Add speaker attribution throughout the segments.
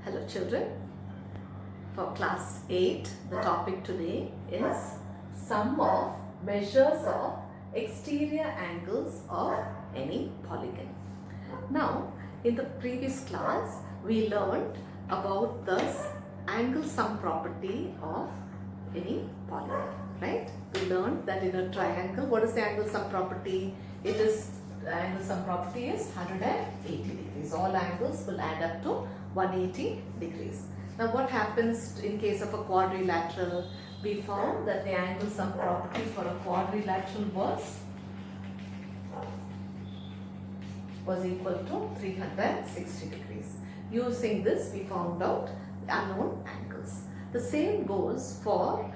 Speaker 1: Hello children, for class 8 the topic today is sum of measures of exterior angles of any polygon. Now in the previous class we learned about the angle sum property of any polygon, right? We learned that in a triangle, what is the angle sum property? It is, angle sum property is 180 degrees. All angles will add up to 180 degrees. Now what happens in case of a quadrilateral? We found that the angle sum property for a quadrilateral was equal to 360 degrees. Using this we found out unknown angles. The same goes for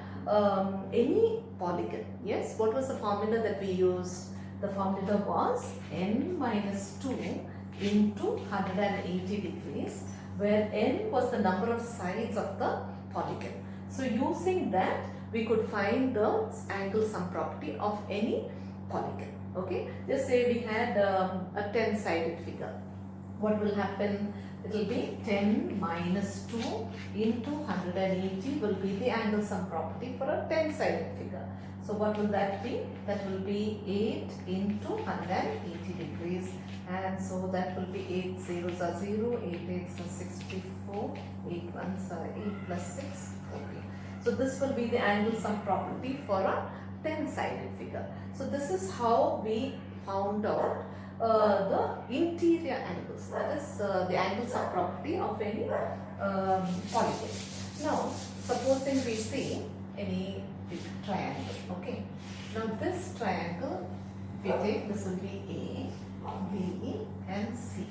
Speaker 1: any polygon. Yes, what was the formula that we used? The formula was n minus 2 into 180 degrees, where n was the number of sides of the polygon. So using that we could find the angle sum property of any polygon. Okay, just say we had a 10-sided figure. What will happen? It will be 10 minus 2 into 180 will be the angle sum property for a 10-sided figure. So what will that be? That will be 8 into 180 degrees, and so that will be 8 zeros are 0, 8 eights are 64, 8 ones are 8 plus 6, 40. So this will be the angle sum property for a 10-sided figure. So this is how we found out the interior angles, that is the angle sum property of any polygon. Now supposing we see any triangle. Okay, now this triangle, we take, this will be A, B and C,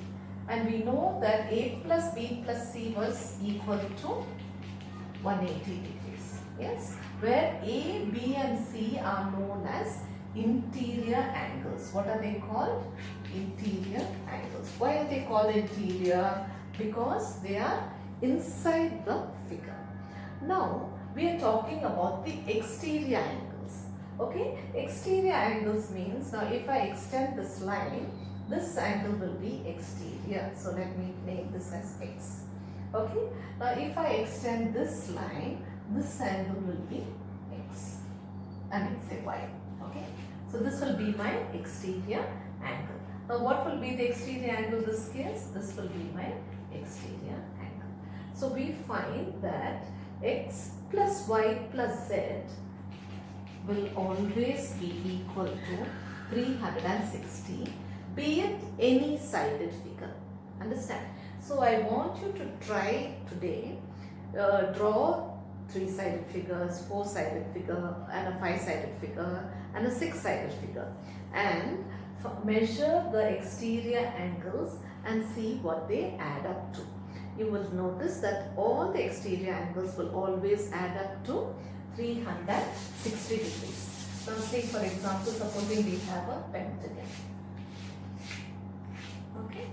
Speaker 1: and we know that A plus B plus C was equal to 180 degrees. Yes, where A, B and C are known as interior angles. What are they called? Interior angles. Why are they called interior? Because they are inside the figure. Now we are talking about the exterior angles. Okay, exterior angles means, now if I extend this line, this angle will be exterior. So let me name this as X. Okay, now if I extend this line, this angle will be X. I mean say Y. Okay, so this will be my exterior angle. Now what will be the exterior angle in this case? This will be my exterior angle. So we find that X plus Y plus Z will always be equal to 360, be it any sided figure. Understand? So I want you to try today, draw 3-sided figures, 4-sided figure and a 5-sided figure and a 6-sided figure, and measure the exterior angles and see what they add up to. You will notice that all the exterior angles will always add up to 360 degrees. Now say for example, supposing we have a pentagon. Okay,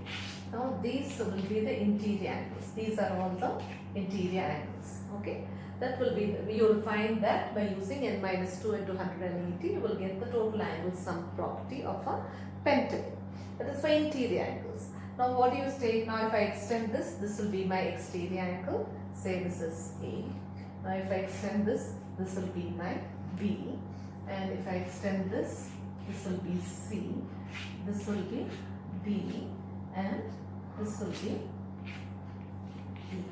Speaker 1: now these will be the interior angles. These are all the interior angles. Okay, that will be, you will find that by using n minus 2 into 180 you will get the total angle sum property of a pentagon. That is for interior angles. Now what do you take? Now if I extend this, this will be my exterior angle. Say this is A. Now if I extend this, this will be my B. And if I extend this, this will be C. This will be D. And this will be E.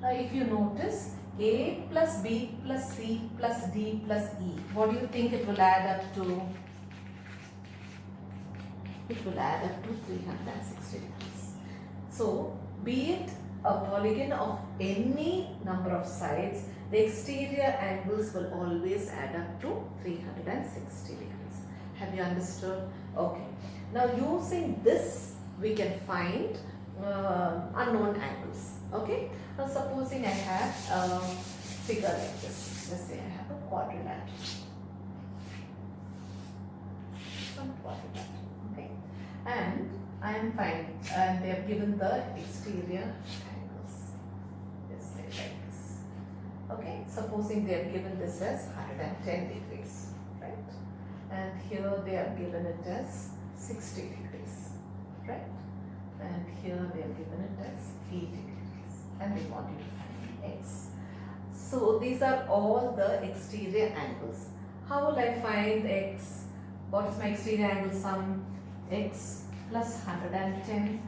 Speaker 1: Now if you notice, A plus B plus C plus D plus E, what do you think it will add up to? It will add up to 360 degrees. So be it a polygon of any number of sides, the exterior angles will always add up to 360 degrees. Have you understood? Okay. Now using this we can find unknown angles. Okay. Now supposing I have a figure like this. Let's say I have a quadrilateral. Some quadrilateral. Okay. And I am finding, and they have given the exterior angles. Let's say like this. Okay. Supposing they have given this as 110 degrees. Right. And here they have given it as 60 degrees. Right. And here they have given it as 80 degrees. and they want you to find x. So these are all the exterior angles. How will I find x? What is my exterior angle sum? X plus 110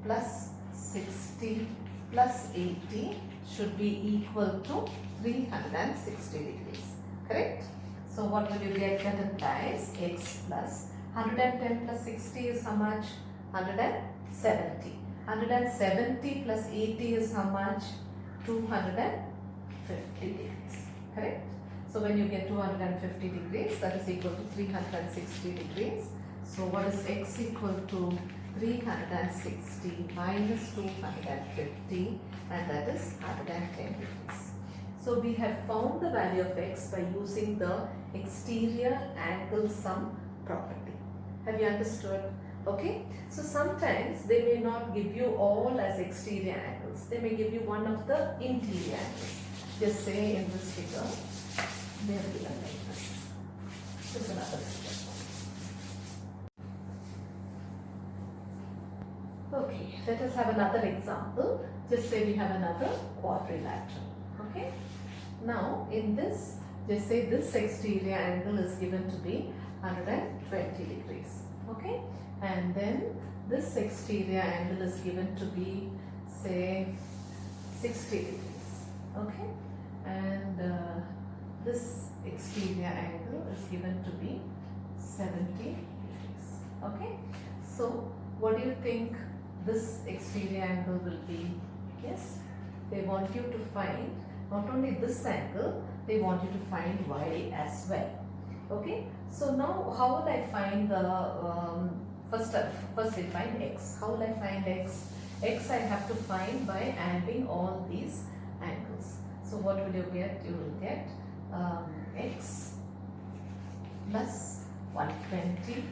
Speaker 1: plus 60 plus 80 should be equal to 360 degrees. Correct? So what will you get? That implies x plus 110 plus 60 is how much? 170. 170 plus 80 is how much? 250 degrees. Correct? So when you get 250 degrees, that is equal to 360 degrees. So what is x equal to? 360 minus 250, and that is 110 degrees. So we have found the value of x by using the exterior angle sum property. Have you understood? Okay. So sometimes they may not give you all as exterior angles. They may give you one of the interior angles. Just say in this figure, they are given like this. This is another figure. Okay, let us have another example. Just say we have another quadrilateral. Okay. Now in this, just say this exterior angle is given to be 120 degrees. Okay. And then this exterior angle is given to be, say, 60 degrees. Okay. And this exterior angle is given to be 70 degrees. Okay. So what do you think this exterior angle will be? Yes, they want you to find not only this angle, they want you to find y as well. Okay, so now how will I find the first we find x. How will I find x? X I have to find by adding all these angles. So what will you get? You will get x plus 120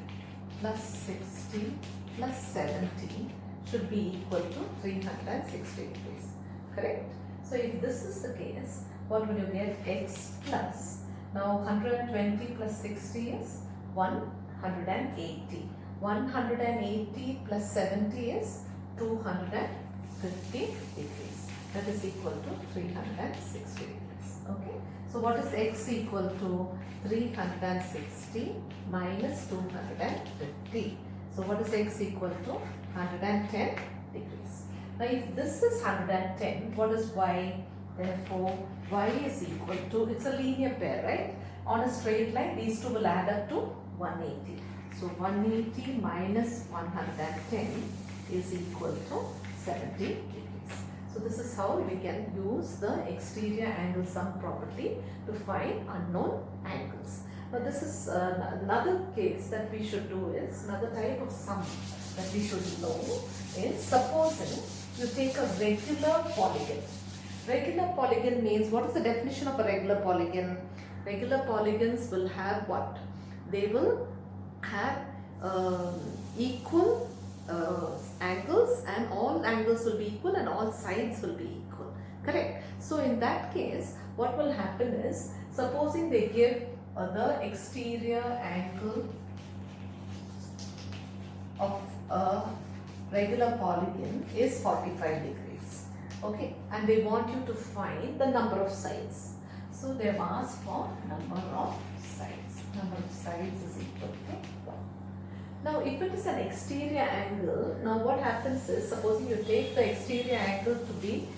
Speaker 1: plus 60 plus 70 should be equal to 360 degrees. Correct? So if this is the case, what will you get? X plus, now 120 plus 60 is 180. 180 plus 70 is 250 degrees. That is equal to 360 degrees. Okay. So what is x equal to? 360 minus 250. So what is x equal to? 110 degrees. Now if this is 110, what is y? Therefore y is equal to, it's a linear pair, right? On a straight line, these two will add up to 180. So 180 minus 110 is equal to 70 degrees. So this is how we can use the exterior angle sum property to find unknown angles. Now this is another case that we should do is, another type of sum that we should know is, supposing you take a regular polygon. Regular polygon means, what is the definition of a regular polygon? Regular polygons will have what? They will have equal angles, and all angles will be equal and all sides will be equal. Correct? So in that case, what will happen is, supposing they give the exterior angle of a regular polygon is 45 degrees. Okay, and they want you to find the number of sides. So they have asked for number of sides. Number of sides is equal to 1. Now if it is an exterior angle, now what happens is, supposing you take the exterior angle to be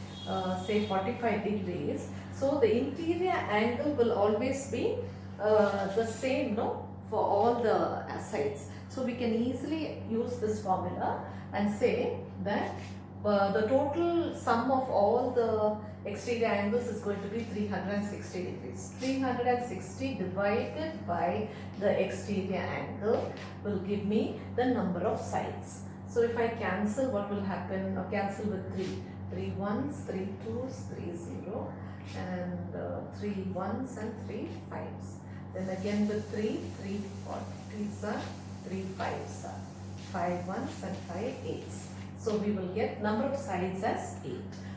Speaker 1: say 45 degrees, so the interior angle will always be the same, no, for all the sides. So we can easily use this formula and say that the total sum of all the exterior angles is going to be 360 degrees. 360 divided by the exterior angle will give me the number of sides. So if I cancel, what will happen? Or cancel with 3. 3 ones, 3 twos, 3 0, and 3 ones and 3 5s. Then again with 3, 3 40s are, 3 5s are, 5 ones and 5 8s. So we will get number of sides as 8.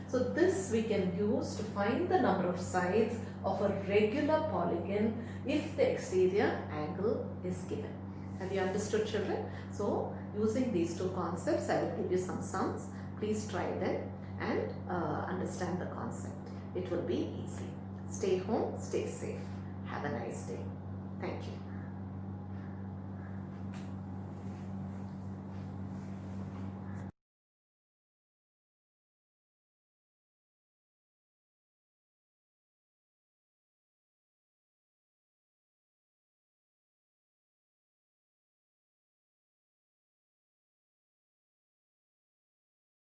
Speaker 1: So this we can use to find the number of sides of a regular polygon if the exterior angle is given. Have you understood, children? So using these two concepts, I will give you some sums. Please try them and understand. understand the concept. It will be easy. Stay home, stay safe. Have a nice day. Thank you.